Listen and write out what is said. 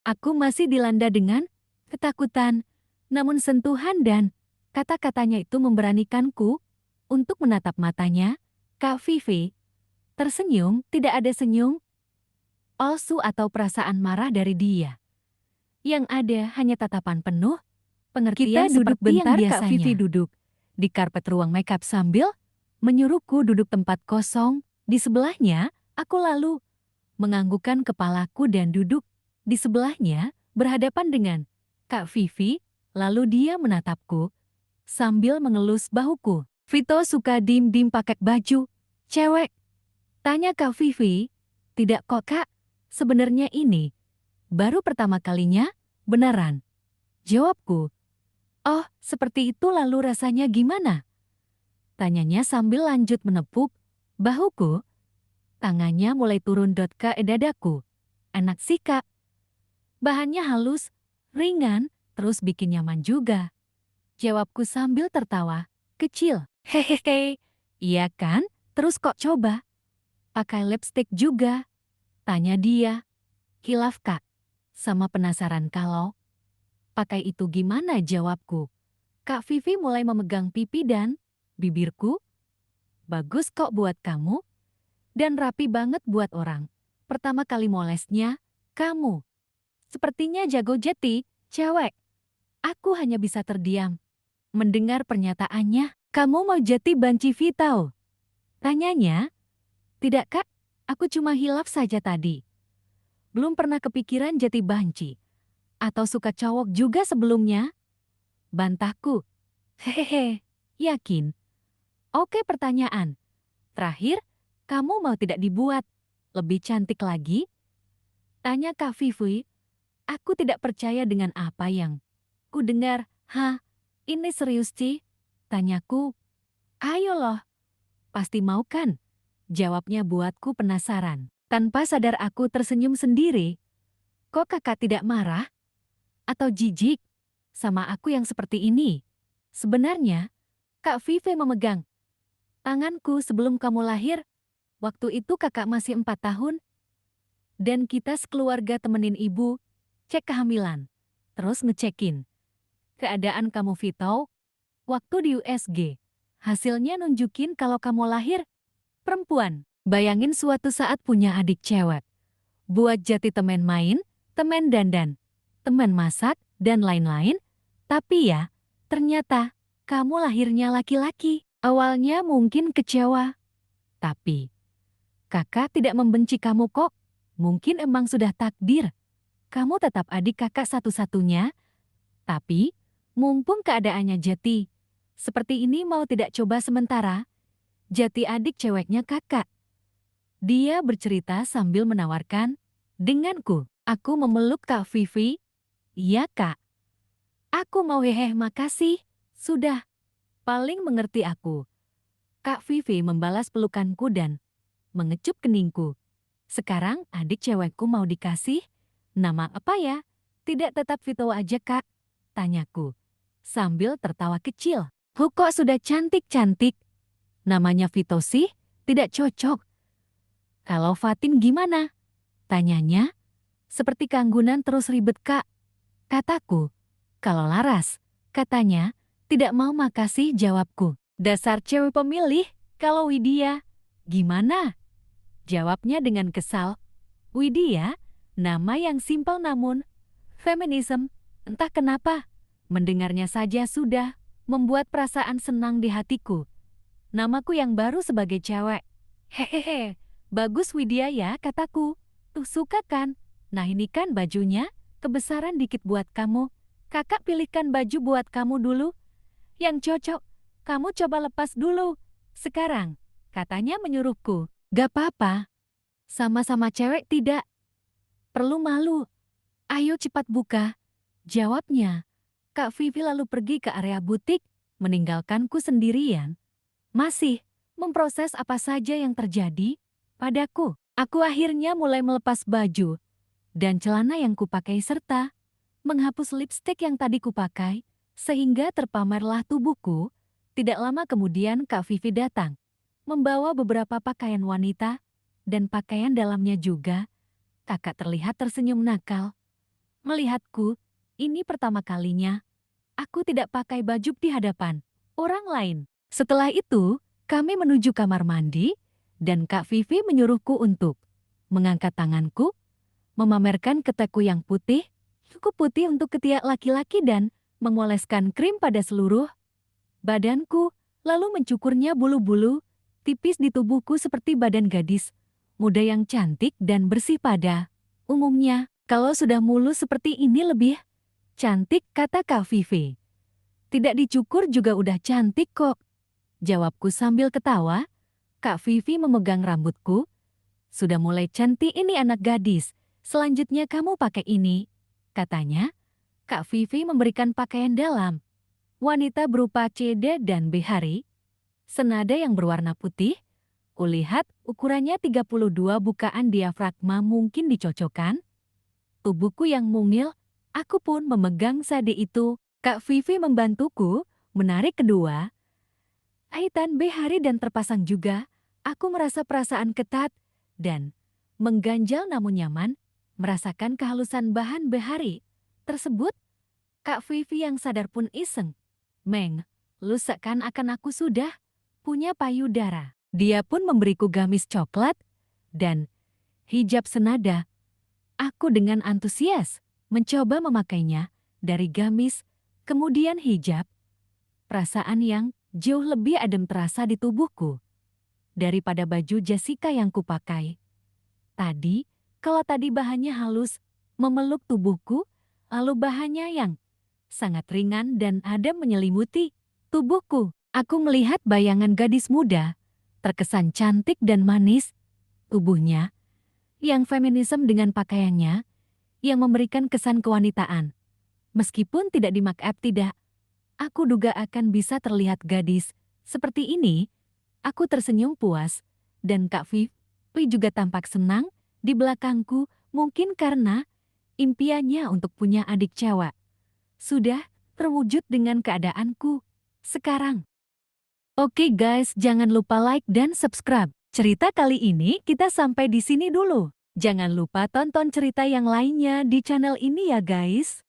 Aku masih dilanda dengan ketakutan, namun sentuhan dan kata-katanya itu memberanikanku untuk menatap matanya. Kak Vivi tersenyum, tidak ada senyum palsu atau perasaan marah dari dia. Yang ada hanya tatapan penuh Kita pengertian duduk seperti yang bentar, biasanya. Kak Vivi duduk di karpet ruang makeup sambil menyuruhku duduk tempat kosong. Di sebelahnya, aku lalu menganggukkan kepalaku dan duduk di sebelahnya berhadapan dengan Kak Vivi, lalu dia menatapku sambil mengelus bahuku. Vito suka dim-dim pakai baju cewek. Tanya Kak Vivi. Tidak kok Kak, sebenarnya ini baru pertama kalinya, beneran. Jawabku. Oh, seperti itu lalu rasanya gimana? Tanyanya sambil lanjut menepuk bahuku. Tangannya mulai turun ke dadaku. Enak sih Kak. Bahannya halus, ringan, terus bikin nyaman juga. Jawabku sambil tertawa kecil. Hehehe, iya kan? Terus kok coba? Pakai lipstick juga? Tanya dia. Hilaf Kak. Sama penasaran kalau pakai itu gimana, jawabku. Kak Vivi mulai memegang pipi dan bibirku. Bagus kok buat kamu. Dan rapi banget buat orang. Pertama kali molesnya, kamu. Sepertinya jago jeti, cewek. Aku hanya bisa terdiam. Mendengar pernyataannya, kamu mau jeti banci Vitao? Tanyanya, tidak kak, aku cuma hilaf saja tadi. Belum pernah kepikiran jeti banci. Atau suka cowok juga sebelumnya? Bantahku. Hehehe, yakin. Oke pertanyaan. Terakhir, kamu mau tidak dibuat lebih cantik lagi? Tanya Kak Vivi. Aku tidak percaya dengan apa yang ku dengar. Hah, ini serius Ci? Tanyaku. Ayo loh, pasti mau kan? Jawabnya buatku penasaran. Tanpa sadar aku tersenyum sendiri. Kok kakak tidak marah? Atau jijik? Sama aku yang seperti ini? Sebenarnya, Kak Vivi memegang tanganku sebelum kamu lahir. Waktu itu kakak masih 4 tahun. Dan kita sekeluarga temenin ibu cek kehamilan. Terus ngecekin keadaan kamu Vito waktu di USG. Hasilnya nunjukin kalau kamu lahir perempuan. Bayangin suatu saat punya adik cewek. Buat jati temen main, temen dandan, temen masak, dan lain-lain. Tapi ya, ternyata kamu lahirnya laki-laki. Awalnya mungkin kecewa. Tapi kakak tidak membenci kamu kok. Mungkin emang sudah takdir. Kamu tetap adik kakak satu-satunya. Tapi, mumpung keadaannya Jati seperti ini mau tidak coba sementara? Jati adik ceweknya kakak. Dia bercerita sambil menawarkan denganku. Aku memeluk Kak Vivi. Iya kak. Aku mau hehe makasih. Sudah. Paling mengerti aku. Kak Vivi membalas pelukanku dan mengecup keningku. Sekarang adik cewekku mau dikasih. Nama apa ya? Tidak tetap Vito aja kak. Tanyaku. Sambil tertawa kecil. Kok sudah cantik-cantik? Namanya Vito sih? Tidak cocok. Kalau Fatin gimana? Tanyanya. Seperti kanggunan terus ribet kak. Kataku. Kalau Laras. Katanya. Tidak mau makasih jawabku. Dasar cewek pemilih. Kalau Widya. Gimana? Jawabnya dengan kesal. Widya, nama yang simpel namun feminisme, entah kenapa. Mendengarnya saja sudah membuat perasaan senang di hatiku. Namaku yang baru sebagai cewek. Hehehe, bagus Widya ya kataku. Tuh suka kan? Nah ini kan bajunya, kebesaran dikit buat kamu. Kakak pilihkan baju buat kamu dulu. Yang cocok, kamu coba lepas dulu. Sekarang, katanya menyuruhku. Gak apa-apa. Sama-sama cewek tidak perlu malu. Ayo cepat buka. Jawabnya. Kak Vivi lalu pergi ke area butik, meninggalkanku sendirian. Masih memproses apa saja yang terjadi padaku. Aku akhirnya mulai melepas baju dan celana yang kupakai serta menghapus lipstik yang tadi kupakai, sehingga terpamerlah tubuhku. Tidak lama kemudian Kak Vivi datang, membawa beberapa pakaian wanita dan pakaian dalamnya juga. Kakak terlihat tersenyum nakal. Melihatku, ini pertama kalinya aku tidak pakai baju di hadapan orang lain. Setelah itu, kami menuju kamar mandi dan Kak Vivi menyuruhku untuk mengangkat tanganku, memamerkan ketekku yang putih, cukup putih untuk ketiak laki-laki dan mengoleskan krim pada seluruh badanku, lalu mencukurnya bulu-bulu tipis di tubuhku seperti badan gadis muda yang cantik dan bersih pada umumnya. Kalau sudah mulus seperti ini lebih cantik, kata Kak Vivi. Tidak dicukur juga udah cantik kok, jawabku sambil ketawa. Kak Vivi memegang rambutku. Sudah mulai cantik ini anak gadis, selanjutnya kamu pakai ini, katanya. Kak Vivi memberikan pakaian dalam wanita berupa CD dan behari, senada yang berwarna putih. Kulihat ukurannya 32 bukaan diafragma mungkin dicocokkan. Tubuhku yang mungil, aku pun memegang sade itu. Kak Vivi membantuku menarik kedua aitan behari dan terpasang juga. Aku merasa perasaan ketat dan mengganjal namun nyaman, merasakan kehalusan bahan behari tersebut. Kak Vivi yang sadar pun iseng. Meng, lu seakan-akan aku sudah punya payudara. Dia pun memberiku gamis coklat dan hijab senada. Aku dengan antusias mencoba memakainya dari gamis, kemudian hijab. Perasaan yang jauh lebih adem terasa di tubuhku daripada baju Jessica yang kupakai tadi. Kalau tadi bahannya halus, memeluk tubuhku, lalu bahannya yang sangat ringan dan adem menyelimuti tubuhku. Aku melihat bayangan gadis muda, terkesan cantik dan manis, tubuhnya yang feminisme dengan pakaiannya yang memberikan kesan kewanitaan. Meskipun tidak di make up tidak, aku duga akan bisa terlihat gadis seperti ini. Aku tersenyum puas dan Kak Vivi juga tampak senang di belakangku, mungkin karena impiannya untuk punya adik cewek sudah terwujud dengan keadaanku sekarang. Oke guys, jangan lupa like dan subscribe. Cerita kali ini kita sampai di sini dulu. Jangan lupa tonton cerita yang lainnya di channel ini ya guys.